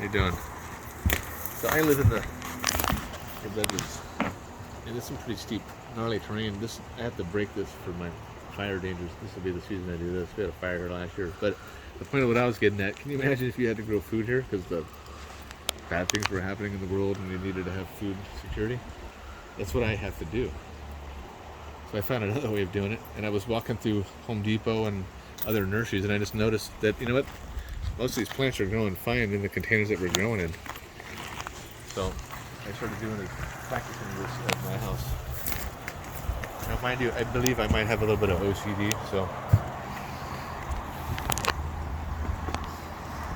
you doing? So I live in the ledges, and it's some pretty steep, gnarly terrain. I have to break this for my fire dangers. This will be the season I do this. We had a fire here last year. But the point of what I was getting at, can you imagine if you had to grow food here because the bad things were happening in the world and you needed to have food security? That's what I have to do. So I found another way of doing it, and I was walking through Home Depot and other nurseries, and I just noticed that, you know what, most of these plants are growing fine in the containers that we're growing in. So I started doing it, practicing this at my house. Now mind you, I believe I might have a little bit of OCD, so.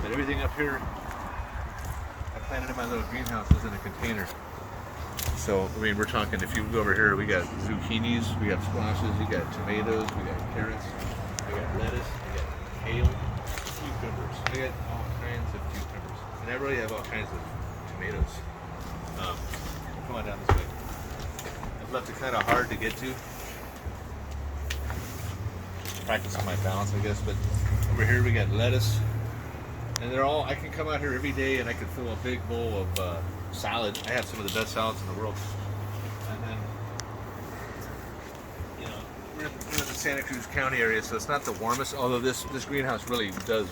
But everything up here, I planted in my little greenhouse is in a container. So, I mean, we're talking, if you go over here, we got zucchinis, we got squashes, we got tomatoes, we got carrots, we got lettuce, we got kale, cucumbers. We got all kinds of cucumbers. And I really have all kinds of tomatoes. Come on down this way. I've left it kind of hard to get to. Practicing my balance, I guess. But over here we got lettuce. And they're all, I can come out here every day and I can fill a big bowl of salad. I have some of the best salads in the world. And then, you know, we're in the Santa Cruz County area, so it's not the warmest, although this greenhouse really does,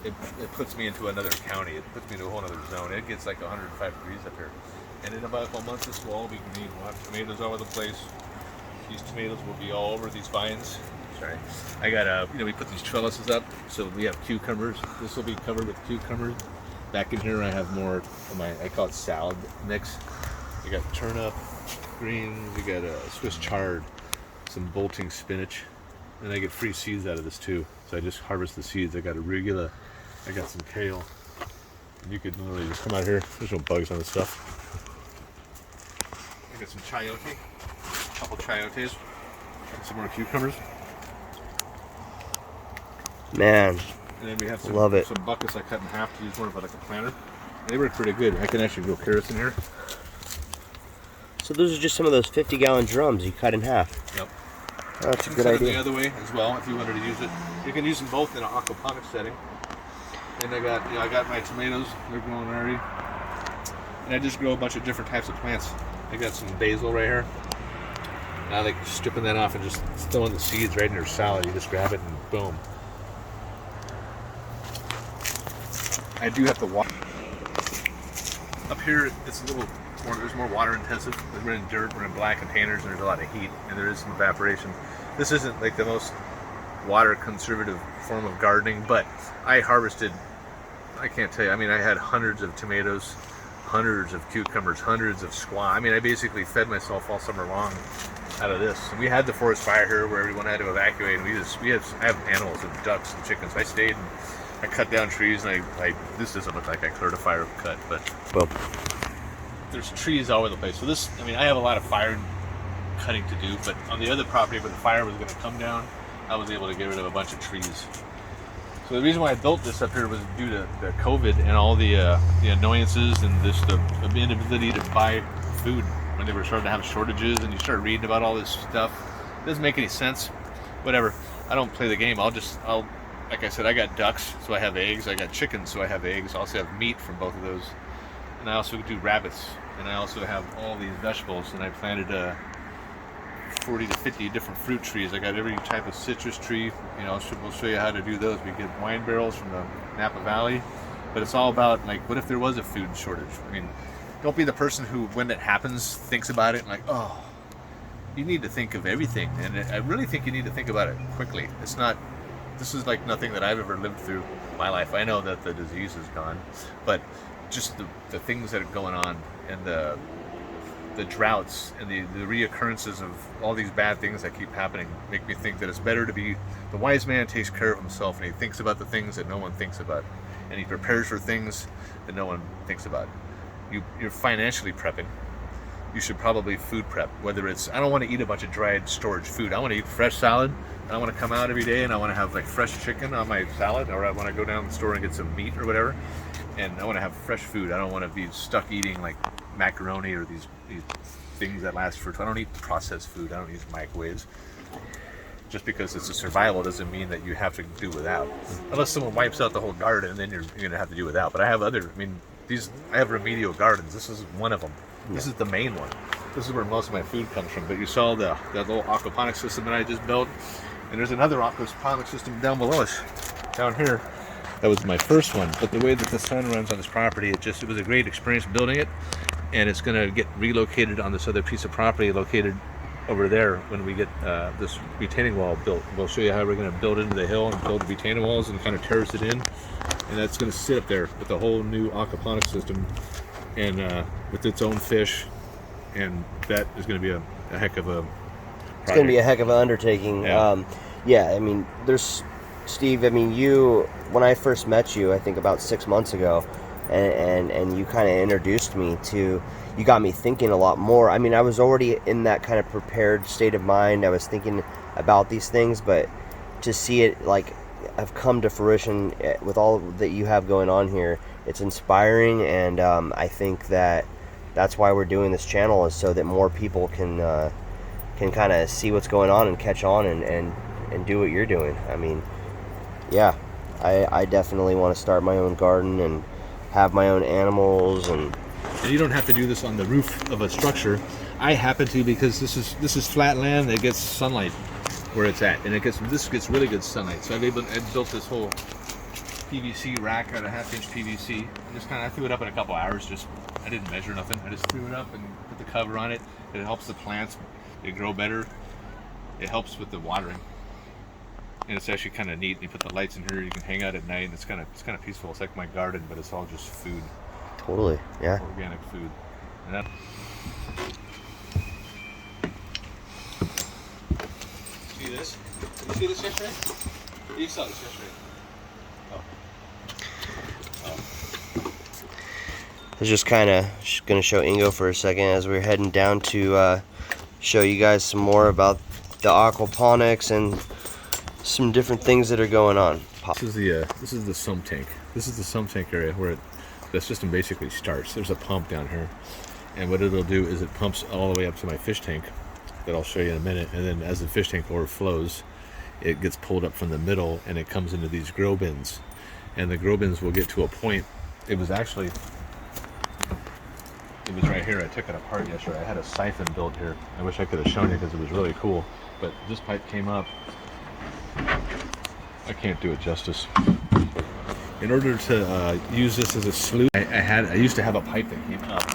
it puts me into another county. It puts me into a whole other zone. It gets like 105 degrees up here. And in about a couple months, this will all be green. We'll have tomatoes all over the place. These tomatoes will be all over these vines. Sorry. I got, you know, we put these trellises up, so we have cucumbers. This will be covered with cucumbers. Back in here, I have more of my, I call it salad mix. We got turnip, greens, we got Swiss chard, some bolting spinach, and I get free seeds out of this too. So I just harvest the seeds. I got arugula, I got some kale. And you could literally just come out here. There's no bugs on this stuff. I got some chayote, a couple chayotes, and some more cucumbers. Man, and then we have some buckets I cut in half to use more of like a planter. They work pretty good. I can actually grow carrots in here. So those are just some of those 50-gallon drums you cut in half. Yep. Oh, that's a good idea. The other way as well, if you wanted to use it, you can use them both in an aquaponics setting. And I got my tomatoes. They're growing already. And I just grow a bunch of different types of plants. I got some basil right here. And I like stripping that off and just throwing the seeds right in your salad. You just grab it and boom. I do have to water. Up here, it's a little more, there's more water intensive. We're in dirt, we're in black containers, and there's a lot of heat, and there is some evaporation. This isn't like the most water conservative form of gardening, but I harvested, I can't tell you, I mean, I had hundreds of tomatoes, hundreds of cucumbers, hundreds of squash. I mean, I basically fed myself all summer long out of this. And we had the forest fire here where everyone had to evacuate, and I have animals and ducks and chickens. I stayed and I cut down trees, and this doesn't look like I cleared a fire cut, but well, there's trees all over the place. So this, I mean, I have a lot of fire cutting to do, but on the other property where the fire was going to come down, I was able to get rid of a bunch of trees. So the reason why I built this up here was due to the COVID and all the annoyances and just the inability to buy food when they were starting to have shortages, and you start reading about all this stuff. It doesn't make any sense. Whatever. I don't play the game. I'll like I said, I got ducks, so I have eggs. I got chickens, so I have eggs. I also have meat from both of those. And I also do rabbits. And I also have all these vegetables. And I planted 40 to 50 different fruit trees. I got every type of citrus tree. You know, we'll show you how to do those. We get wine barrels from the Napa Valley. But it's all about, like, what if there was a food shortage? I mean, don't be the person who, when it happens, thinks about it and like, oh, you need to think of everything. And I really think you need to think about it quickly. This is like nothing that I've ever lived through in my life. I know that the disease is gone, but just the things that are going on, and the droughts and the reoccurrences of all these bad things that keep happening make me think that it's better to be, the wise man takes care of himself, and he thinks about the things that no one thinks about, and he prepares for things that no one thinks about. You're financially prepping. You should probably food prep, whether it's, I don't want to eat a bunch of dried storage food. I want to eat fresh salad, and I want to come out every day and I want to have like fresh chicken on my salad, or I want to go down to the store and get some meat or whatever, and I want to have fresh food. I don't want to be stuck eating like macaroni or these things that last for, I don't eat processed food. I don't use microwaves. just because it's a survival doesn't mean that you have to do without. Unless someone wipes out the whole garden, then you're going to have to do without. But I have other, I mean, I have remedial gardens. This is one of them. This is the main one. This is where most of my food comes from. But you saw that little aquaponics system that I just built. And there's another aquaponics system down below us, down here. That was my first one. But the way that the sun runs on this property, it was a great experience building it. And it's going to get relocated on this other piece of property located over there when we get this retaining wall built. We'll show you how we're going to build into the hill and build the retaining walls and kind of terrace it in. And that's going to sit up there with a whole new aquaponics system and with its own fish. And that is going to be a heck of a project. It's going to be a heck of an undertaking. Yeah. I mean, Steve, I mean, when I first met you, I think about 6 months ago, and you kind of introduced me to, you got me thinking a lot more. I mean, I was already in that kind of prepared state of mind. I was thinking about these things, but to see it like have come to fruition with all that you have going on here, it's inspiring. And I think that's why we're doing this channel, is so that more people can kind of see what's going on and catch on and do what you're doing. I mean, yeah, I definitely want to start my own garden and have my own animals. And you don't have to do this on the roof of a structure. I happen to, because this is flat land that gets sunlight where it's at, and this gets really good sunlight. So I built this whole PVC rack out of 1/2-inch PVC. I threw it up in a couple hours. I didn't measure nothing. I just threw it up and put the cover on it. It helps the plants grow better. It helps with the watering, and it's actually kind of neat. You put the lights in here. You can hang out at night, and it's kind of peaceful. It's like my garden, but it's all just food. Totally, yeah. Organic food. And see this? Did you see this yesterday? You saw this yesterday. I was just kind of going to show Ingo for a second as we're heading down to show you guys some more about the aquaponics and some different things that are going on. This is the sump tank. This is the sump tank area where the system basically starts. There's a pump down here, and what it'll do is it pumps all the way up to my fish tank that I'll show you in a minute. And then as the fish tank overflows, it gets pulled up from the middle and it comes into these grow bins. And the grow bins will get to a point. It was right here. I took it apart yesterday. I had a siphon built here. I wish I could have shown you because it was really cool. But this pipe came up. I can't do it justice. In order to use this as a sluice, I used to have a pipe that came up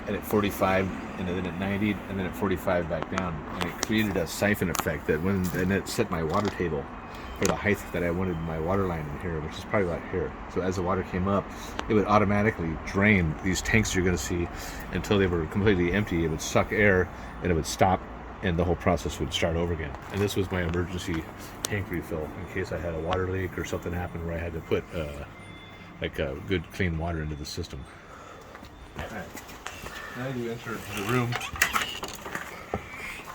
and at 45 and then at 90 and then at 45 back down, and it created a siphon effect and it set my water table for the height that I wanted my water line in here, which is probably about here. So as the water came up, it would automatically drain these tanks you're going to see until they were completely empty. It would suck air and it would stop, and the whole process would start over again. And this was my emergency tank refill in case I had a water leak or something happened where I had to put good clean water into the system. All right. Now you enter the room.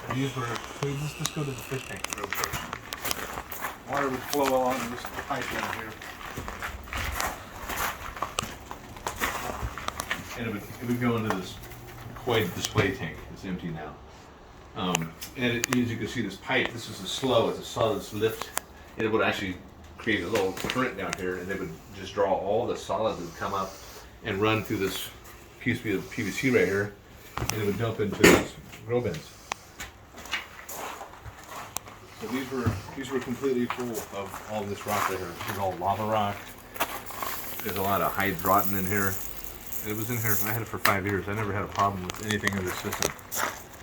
Let's go to the fish tank real quick. Water would flow along this pipe down here. And it would go into this koi display tank. It's empty now. And as you can see, this pipe, this is it's a solid lift. And it would actually create a little current down here, and they would just draw all the solids that would come up and run through this piece of PVC right here, and it would dump into these grow bins. So these were completely full of all this rock right here. This is all lava rock. There's a lot of hydroton in here. It was in here. I had it for 5 years. I never had a problem with anything in this system.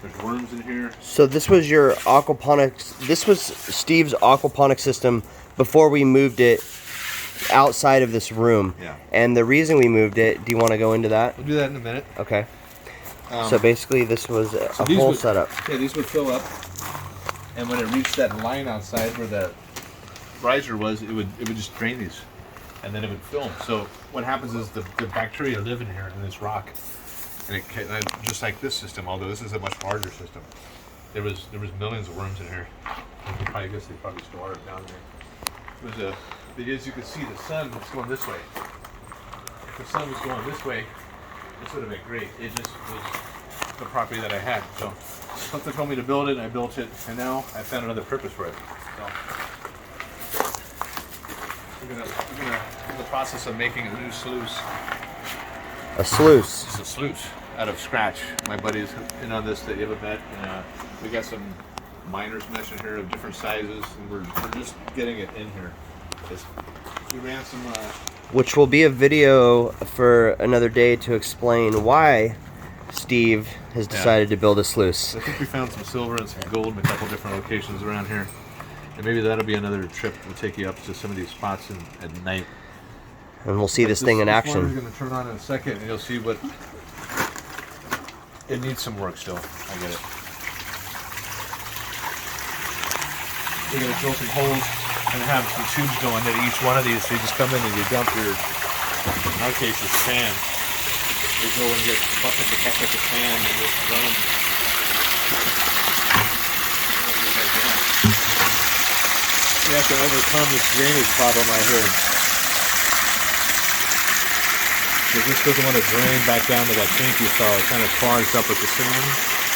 There's worms in here. So this was your aquaponics. This was Steve's aquaponics system before we moved it outside of this room. Yeah. And the reason we moved it, do you want to go into that? We'll do that in a minute. Okay. So basically this was a whole setup. Yeah, these would fill up. And when it reached that line outside where the riser was, it would just drain these. And then it would fill them. So what happens is the bacteria live in here in this rock. And just like this system, although this is a much larger system, there was millions of worms in here. I guess they probably still are down there. As you can see, the sun was going this way. If the sun was going this way, this would have been great. It just was the property that I had. So something told me to build it, and I built it, and now I found another purpose for it. We're gonna in the process of making a new sluice. A sluice. It's a sluice out of scratch. My buddy's in on this that you haven't met. And, we got some miner's mesh in here of different sizes, and we're just getting it in here. We ran some. Which will be a video for another day to explain why Steve has decided to build a sluice. I think we found some silver and some gold in a couple different locations around here. And maybe that'll be another trip. We'll take you up to some of these spots at night. And we'll see this thing in action. This going to turn on in a second, and you'll see what... It needs some work still. I get it. We're going to drill some holes and have some tubes going into each one of these. So you just come in and you dump your, in our case, it's sand. You go and get buckets of sand and just run them. You have to overcome this drainage problem I heard. Because this doesn't want to drain back down to that tank you saw. It kind of clogs up with the sand.